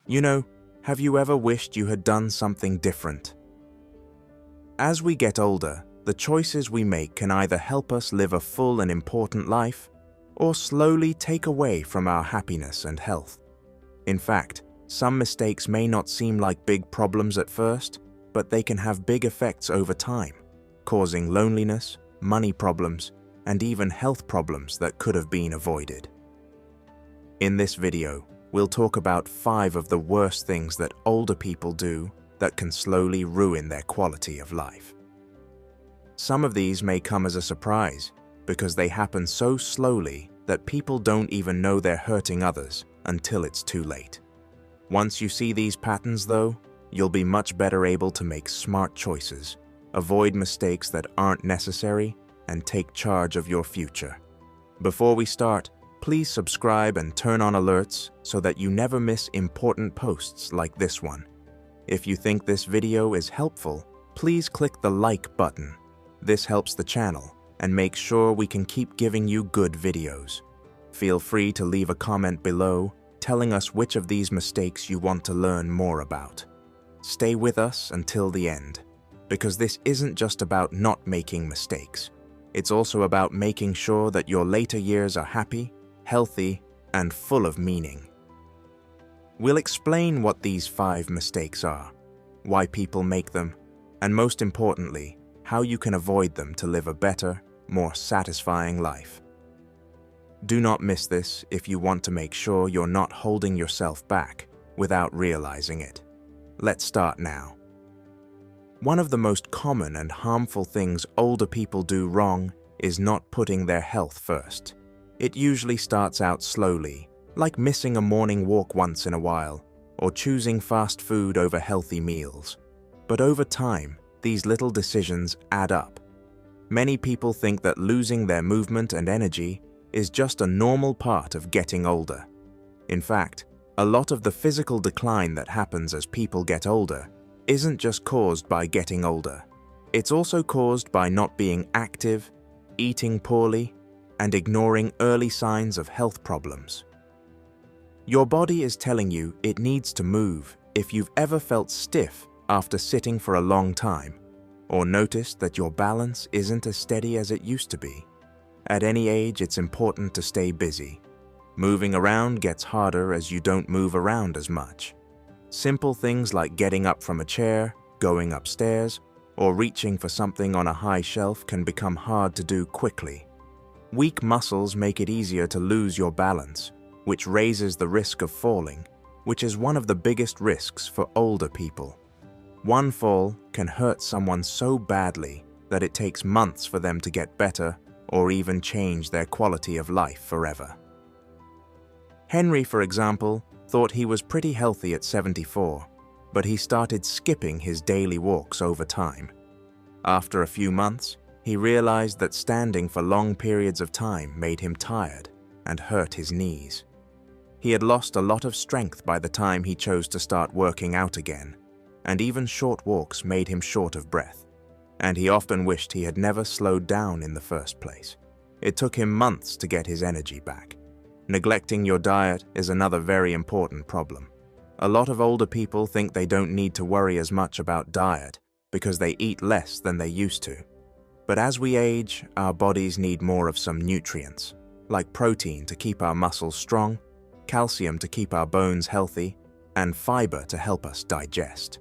You know, have you ever wished you had done something different? As we get older, the choices we make can either help us live a full and important life, or slowly take away from our happiness and health. In fact, some mistakes may not seem like big problems at first, but they can have big effects over time, causing loneliness, money problems, and even health problems that could have been avoided. In this video, we'll talk about 5 of the worst things that older people do that can slowly ruin their quality of life. Some of these may come as a surprise because they happen so slowly that people don't even know they're hurting others until it's too late. Once you see these patterns, though, you'll be much better able to make smart choices, avoid mistakes that aren't necessary, and take charge of your future. Before we start, please subscribe and turn on alerts so that you never miss important posts like this one. If you think this video is helpful, please click the like button. This helps the channel and makes sure we can keep giving you good videos. Feel free to leave a comment below telling us which of these mistakes you want to learn more about. Stay with us until the end, because this isn't just about not making mistakes. It's also about making sure that your later years are happy, healthy, and full of meaning. We'll explain what these 5 mistakes are, why people make them, and most importantly, how you can avoid them to live a better, more satisfying life. Do not miss this if you want to make sure you're not holding yourself back without realizing it. Let's start now. One of the most common and harmful things older people do wrong is not putting their health first. It usually starts out slowly, like missing a morning walk once in a while, or choosing fast food over healthy meals. But over time, these little decisions add up. Many people think that losing their movement and energy is just a normal part of getting older. In fact, a lot of the physical decline that happens as people get older isn't just caused by getting older. It's also caused by not being active, eating poorly, and ignoring early signs of health problems. Your body is telling you it needs to move if you've ever felt stiff after sitting for a long time, or noticed that your balance isn't as steady as it used to be. At any age, it's important to stay busy. Moving around gets harder as you don't move around as much. Simple things like getting up from a chair, going upstairs, or reaching for something on a high shelf can become hard to do quickly. Weak muscles make it easier to lose your balance, which raises the risk of falling, which is one of the biggest risks for older people. One fall can hurt someone so badly that it takes months for them to get better or even change their quality of life forever. Henry, for example, thought he was pretty healthy at 74, but he started skipping his daily walks over time. After a few months, he realized that standing for long periods of time made him tired and hurt his knees. He had lost a lot of strength by the time he chose to start working out again, and even short walks made him short of breath, and he often wished he had never slowed down in the first place. It took him months to get his energy back. Neglecting your diet is another very important problem. A lot of older people think they don't need to worry as much about diet because they eat less than they used to. But as we age, our bodies need more of some nutrients, like protein to keep our muscles strong, calcium to keep our bones healthy, and fiber to help us digest.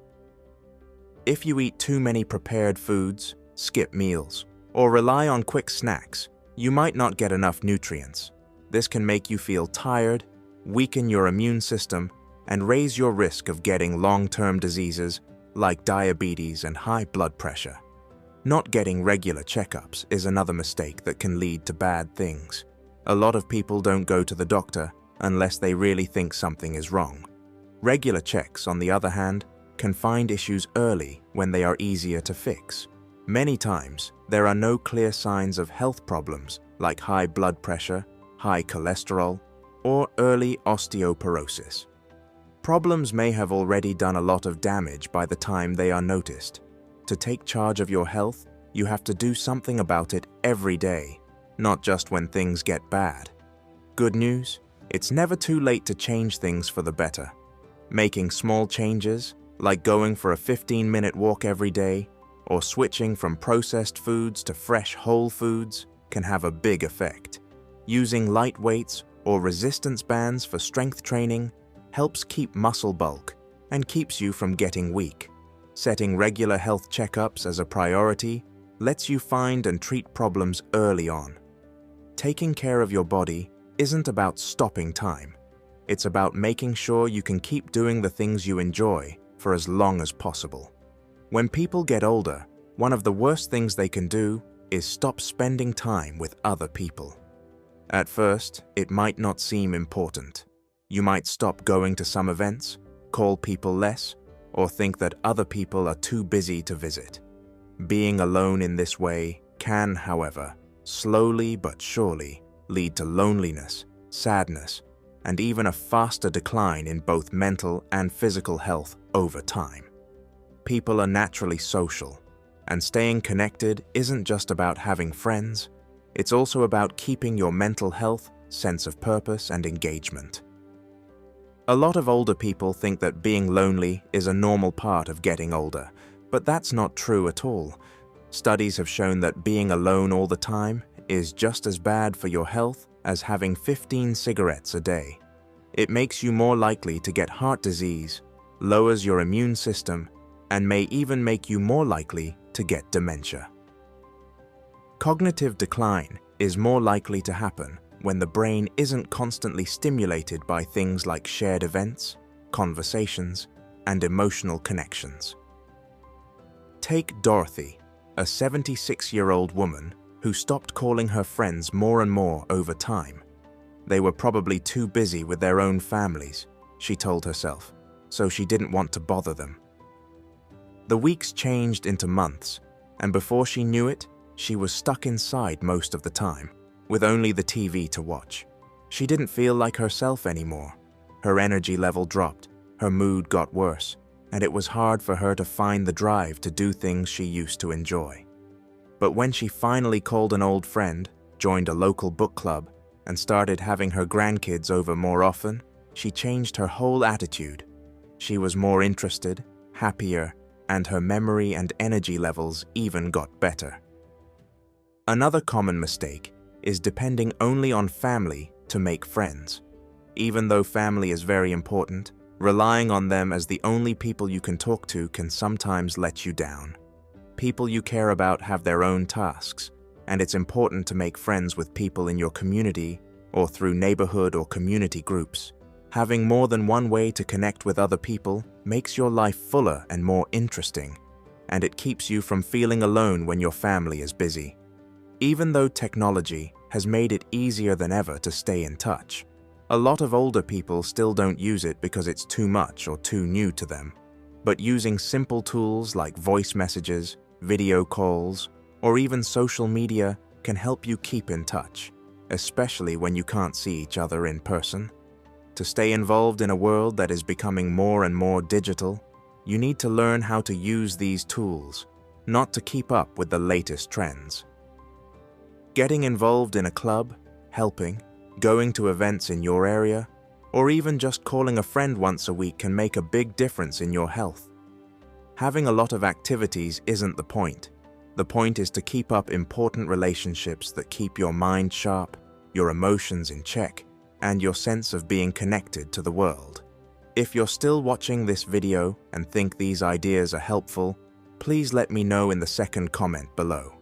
If you eat too many prepared foods, skip meals, or rely on quick snacks, you might not get enough nutrients. This can make you feel tired, weaken your immune system, and raise your risk of getting long-term diseases like diabetes and high blood pressure. Not getting regular checkups is another mistake that can lead to bad things. A lot of people don't go to the doctor unless they really think something is wrong. Regular checks, on the other hand, can find issues early when they are easier to fix. Many times, there are no clear signs of health problems like high blood pressure, high cholesterol, or early osteoporosis. Problems may have already done a lot of damage by the time they are noticed. To take charge of your health, you have to do something about it every day, not just when things get bad. Good news, it's never too late to change things for the better. Making small changes, like going for a 15-minute walk every day or switching from processed foods to fresh whole foods, can have a big effect. Using light weights or resistance bands for strength training helps keep muscle bulk and keeps you from getting weak. Setting regular health checkups as a priority lets you find and treat problems early on. Taking care of your body isn't about stopping time. It's about making sure you can keep doing the things you enjoy for as long as possible. When people get older, one of the worst things they can do is stop spending time with other people. At first, it might not seem important. You might stop going to some events, call people less, or think that other people are too busy to visit. Being alone in this way can, however, slowly but surely lead to loneliness, sadness, and even a faster decline in both mental and physical health over time. People are naturally social, and staying connected isn't just about having friends, it's also about keeping your mental health, sense of purpose, and engagement. A lot of older people think that being lonely is a normal part of getting older, but that's not true at all. Studies have shown that being alone all the time is just as bad for your health as having 15 cigarettes a day. It makes you more likely to get heart disease, lowers your immune system, and may even make you more likely to get dementia. Cognitive decline is more likely to happen when the brain isn't constantly stimulated by things like shared events, conversations, and emotional connections. Take Dorothy, a 76-year-old woman who stopped calling her friends more and more over time. They were probably too busy with their own families, she told herself, so she didn't want to bother them. The weeks changed into months, and before she knew it, she was stuck inside most of the time, with only the TV to watch. She didn't feel like herself anymore. Her energy level dropped, her mood got worse, and it was hard for her to find the drive to do things she used to enjoy. But when she finally called an old friend, joined a local book club, and started having her grandkids over more often, she changed her whole attitude. She was more interested, happier, and her memory and energy levels even got better. Another common mistake is depending only on family to make friends. Even though family is very important, relying on them as the only people you can talk to can sometimes let you down. People you care about have their own tasks, and it's important to make friends with people in your community or through neighborhood or community groups. Having more than one way to connect with other people makes your life fuller and more interesting, and it keeps you from feeling alone when your family is busy. Even though technology has made it easier than ever to stay in touch, a lot of older people still don't use it because it's too much or too new to them. But using simple tools like voice messages, video calls, or even social media can help you keep in touch, especially when you can't see each other in person. To stay involved in a world that is becoming more and more digital, you need to learn how to use these tools, not to keep up with the latest trends. Getting involved in a club, helping, going to events in your area, or even just calling a friend once a week can make a big difference in your health. Having a lot of activities isn't the point. The point is to keep up important relationships that keep your mind sharp, your emotions in check, and your sense of being connected to the world. If you're still watching this video and think these ideas are helpful, please let me know in the second comment below.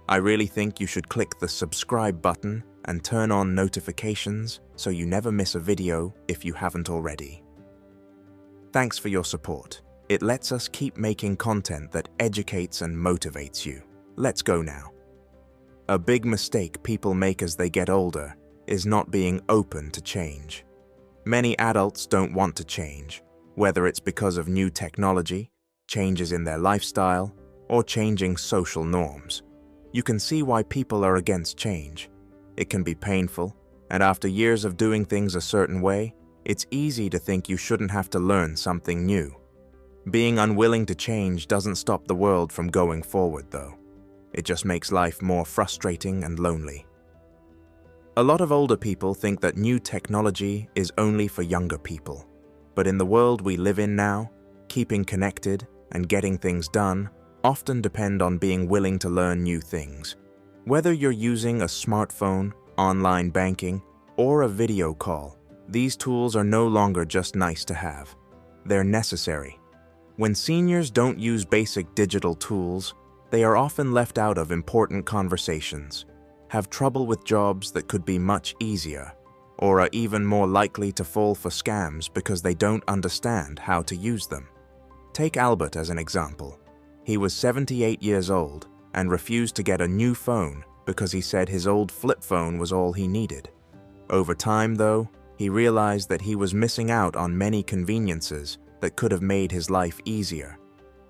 I really think you should click the subscribe button and turn on notifications so you never miss a video if you haven't already. Thanks for your support. It lets us keep making content that educates and motivates you. Let's go now. A big mistake people make as they get older is not being open to change. Many adults don't want to change, whether it's because of new technology, changes in their lifestyle, or changing social norms. You can see why people are against change. It can be painful, and after years of doing things a certain way, it's easy to think you shouldn't have to learn something new. Being unwilling to change doesn't stop the world from going forward, though. It just makes life more frustrating and lonely. A lot of older people think that new technology is only for younger people, But in the world we live in now, keeping connected and getting things done often depend on being willing to learn new things. Whether you're using a smartphone, online banking, or a video call, these tools are no longer just nice to have. They're necessary. When seniors don't use basic digital tools, they are often left out of important conversations, have trouble with jobs that could be much easier, or are even more likely to fall for scams because they don't understand how to use them. Take Albert as an example. He was 78 years old and refused to get a new phone because he said his old flip phone was all he needed. Over time, though, he realized that he was missing out on many conveniences that could have made his life easier.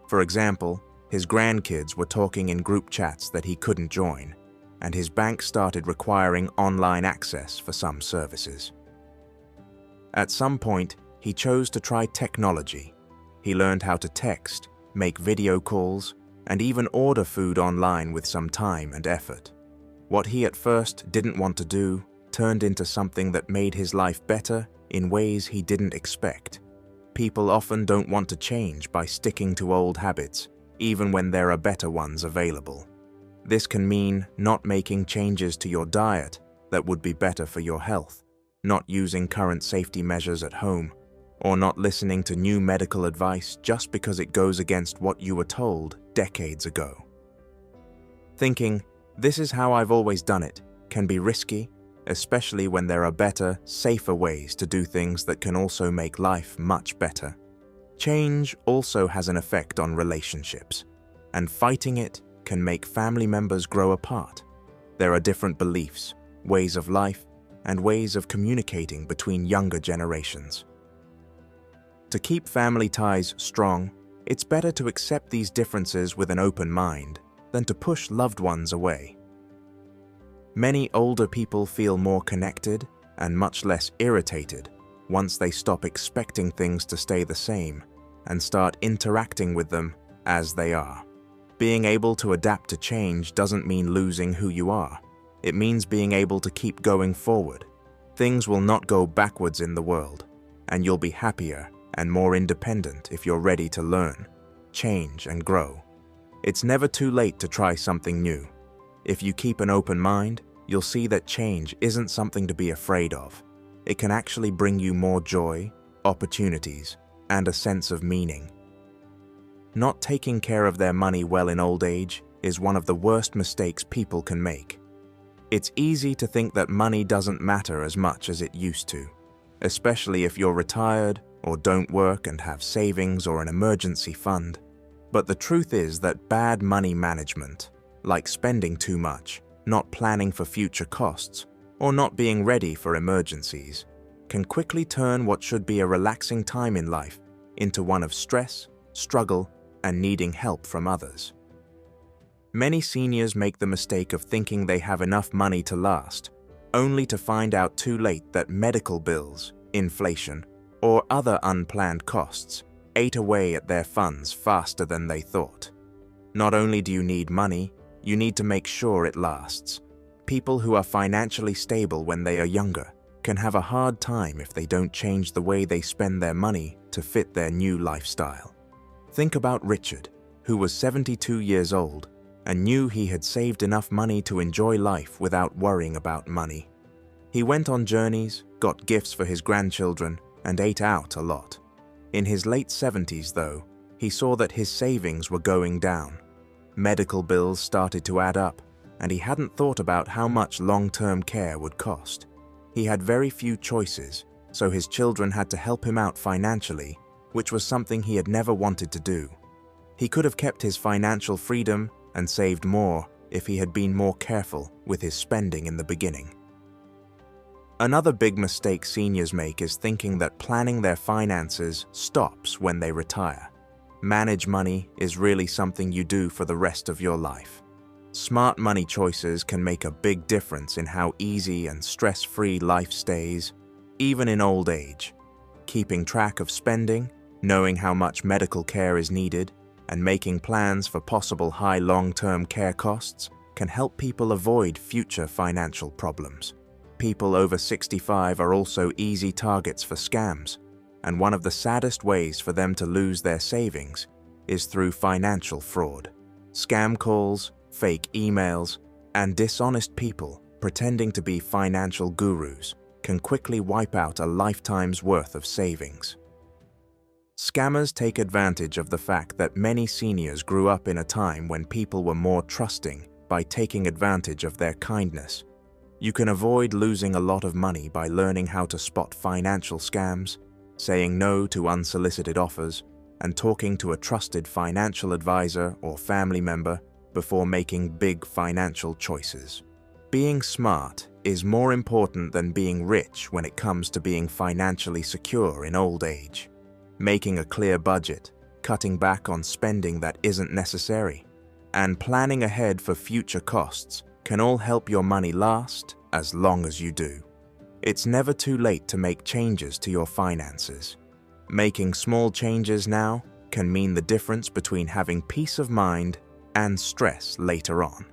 For example, his grandkids were talking in group chats that he couldn't join, and his bank started requiring online access for some services. At some point, he chose to try technology. He learned how to text, make video calls, and even order food online with some time and effort. What he at first didn't want to do turned into something that made his life better in ways he didn't expect. People often don't want to change by sticking to old habits, even when there are better ones available. This can mean not making changes to your diet that would be better for your health, not using current safety measures at home, or not listening to new medical advice just because it goes against what you were told decades ago. Thinking, "This is how I've always done it," can be risky, especially when there are better, safer ways to do things that can also make life much better. Change also has an effect on relationships, and fighting it can make family members grow apart. There are different beliefs, ways of life, and ways of communicating between younger generations. To keep family ties strong, it's better to accept these differences with an open mind than to push loved ones away. Many older people feel more connected and much less irritated once they stop expecting things to stay the same and start interacting with them as they are. Being able to adapt to change doesn't mean losing who you are. It means being able to keep going forward. Things will not go backwards in the world, and you'll be happier and more independent if you're ready to learn, change, and grow. It's never too late to try something new. If you keep an open mind, you'll see that change isn't something to be afraid of. It can actually bring you more joy, opportunities, and a sense of meaning. Not taking care of their money well in old age is one of the worst mistakes people can make. It's easy to think that money doesn't matter as much as it used to, especially if you're retired or don't work and have savings or an emergency fund. But the truth is that bad money management, like spending too much, not planning for future costs, or not being ready for emergencies, can quickly turn what should be a relaxing time in life into one of stress, struggle, and needing help from others. Many seniors make the mistake of thinking they have enough money to last, only to find out too late that medical bills, inflation, or other unplanned costs ate away at their funds faster than they thought. Not only do you need money, you need to make sure it lasts. People who are financially stable when they are younger can have a hard time if they don't change the way they spend their money to fit their new lifestyle. Think about Richard, who was 72 years old and knew he had saved enough money to enjoy life without worrying about money. He went on journeys, got gifts for his grandchildren, and ate out a lot. In his late 70s, though, he saw that his savings were going down. Medical bills started to add up, and he hadn't thought about how much long-term care would cost. He had very few choices, so his children had to help him out financially, which was something he had never wanted to do. He could have kept his financial freedom and saved more if he had been more careful with his spending in the beginning. Another big mistake seniors make is thinking that planning their finances stops when they retire. Manage money is really something you do for the rest of your life. Smart money choices can make a big difference in how easy and stress-free life stays, even in old age. Keeping track of spending, knowing how much medical care is needed, and making plans for possible high long-term care costs can help people avoid future financial problems. People over 65 are also easy targets for scams. and one of the saddest ways for them to lose their savings is through financial fraud. Scam calls, fake emails, and dishonest people pretending to be financial gurus can quickly wipe out a lifetime's worth of savings. Scammers take advantage of the fact that many seniors grew up in a time when people were more trusting by taking advantage of their kindness. You can avoid losing a lot of money by learning how to spot financial scams, saying no to unsolicited offers, and talking to a trusted financial advisor or family member before making big financial choices. Being smart is more important than being rich when it comes to being financially secure in old age. Making a clear budget, cutting back on spending that isn't necessary, and planning ahead for future costs can all help your money last as long as you do. It's never too late to make changes to your finances. Making small changes now can mean the difference between having peace of mind and stress later on.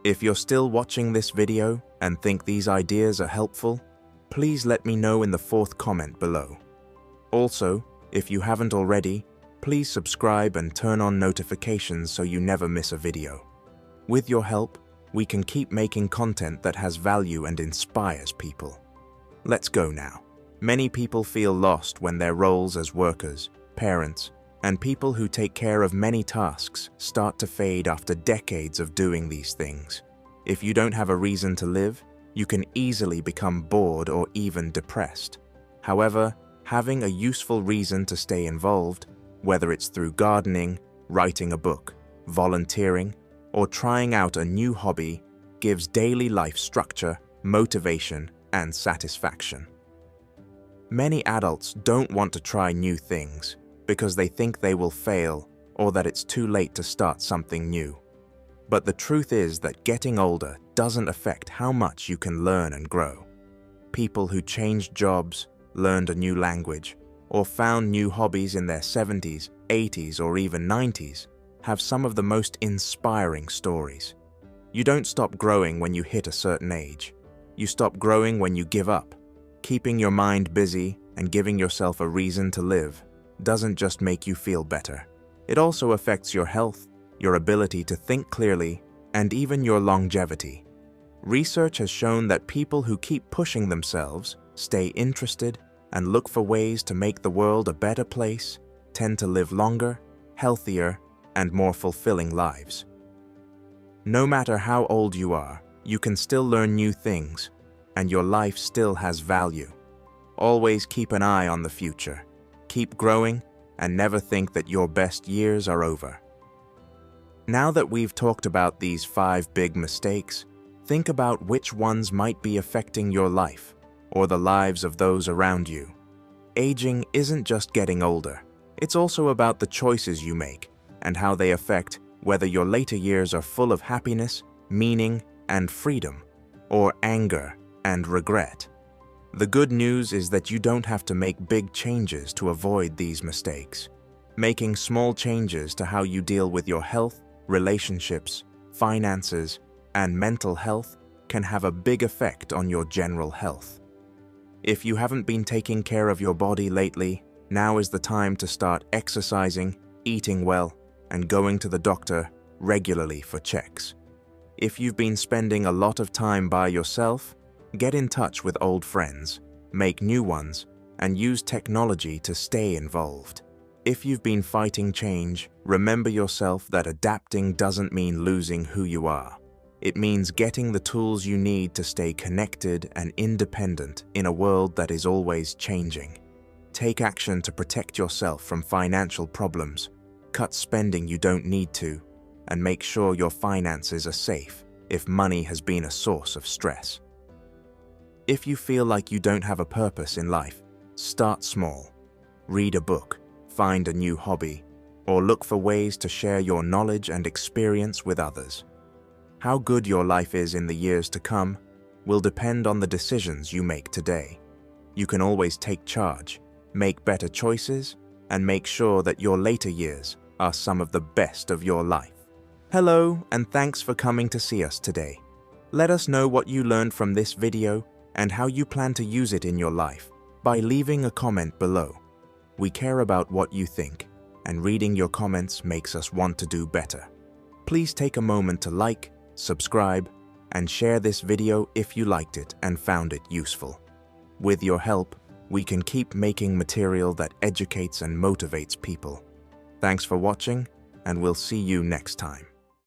If you're still watching this video and think these ideas are helpful, please let me know in the fourth comment below. Also, if you haven't already, please subscribe and turn on notifications so you never miss a video. With your help, we can keep making content that has value and inspires people. Let's go now. Many people feel lost when their roles as workers, parents, and people who take care of many tasks start to fade after decades of doing these things. If you don't have a reason to live, you can easily become bored or even depressed. However, having a useful reason to stay involved, whether it's through gardening, writing a book, volunteering, or trying out a new hobby, gives daily life structure, motivation, and satisfaction. Many adults don't want to try new things because they think they will fail or that it's too late to start something new. But the truth is that getting older doesn't affect how much you can learn and grow. People who changed jobs, learned a new language, or found new hobbies in their 70s, 80s, or even 90s have some of the most inspiring stories. You don't stop growing when you hit a certain age. You stop growing when you give up. Keeping your mind busy and giving yourself a reason to live doesn't just make you feel better. It also affects your health, your ability to think clearly, and even your longevity. Research has shown that people who keep pushing themselves, stay interested, and look for ways to make the world a better place tend to live longer, healthier, and more fulfilling lives. No matter how old you are, you can still learn new things, and your life still has value. Always keep an eye on the future. Keep growing, and never think that your best years are over. Now that we've talked about these 5 big mistakes, think about which ones might be affecting your life or the lives of those around you. Aging isn't just getting older. It's also about the choices you make and how they affect whether your later years are full of happiness, meaning, and freedom, or anger and regret. The good news is that you don't have to make big changes to avoid these mistakes. Making small changes to how you deal with your health, relationships, finances, and mental health can have a big effect on your general health. If you haven't been taking care of your body lately, now is the time to start exercising, eating well, and going to the doctor regularly for checks. If you've been spending a lot of time by yourself, get in touch with old friends, make new ones, and use technology to stay involved. If you've been fighting change, remember yourself that adapting doesn't mean losing who you are. It means getting the tools you need to stay connected and independent in a world that is always changing. Take action to protect yourself from financial problems, cut spending you don't need to, and make sure your finances are safe if money has been a source of stress. If you feel like you don't have a purpose in life, start small. Read a book, find a new hobby, or look for ways to share your knowledge and experience with others. How good your life is in the years to come will depend on the decisions you make today. You can always take charge, make better choices, and make sure that your later years are some of the best of your life. Hello, and thanks for coming to see us today. Let us know what you learned from this video and how you plan to use it in your life. by leaving a comment below. We care about what you think, and reading your comments makes us want to do better. Please take a moment to like, subscribe, and share this video if you liked it and found it useful. With your help, we can keep making material that educates and motivates people. Thanks for watching, and we'll see you next time.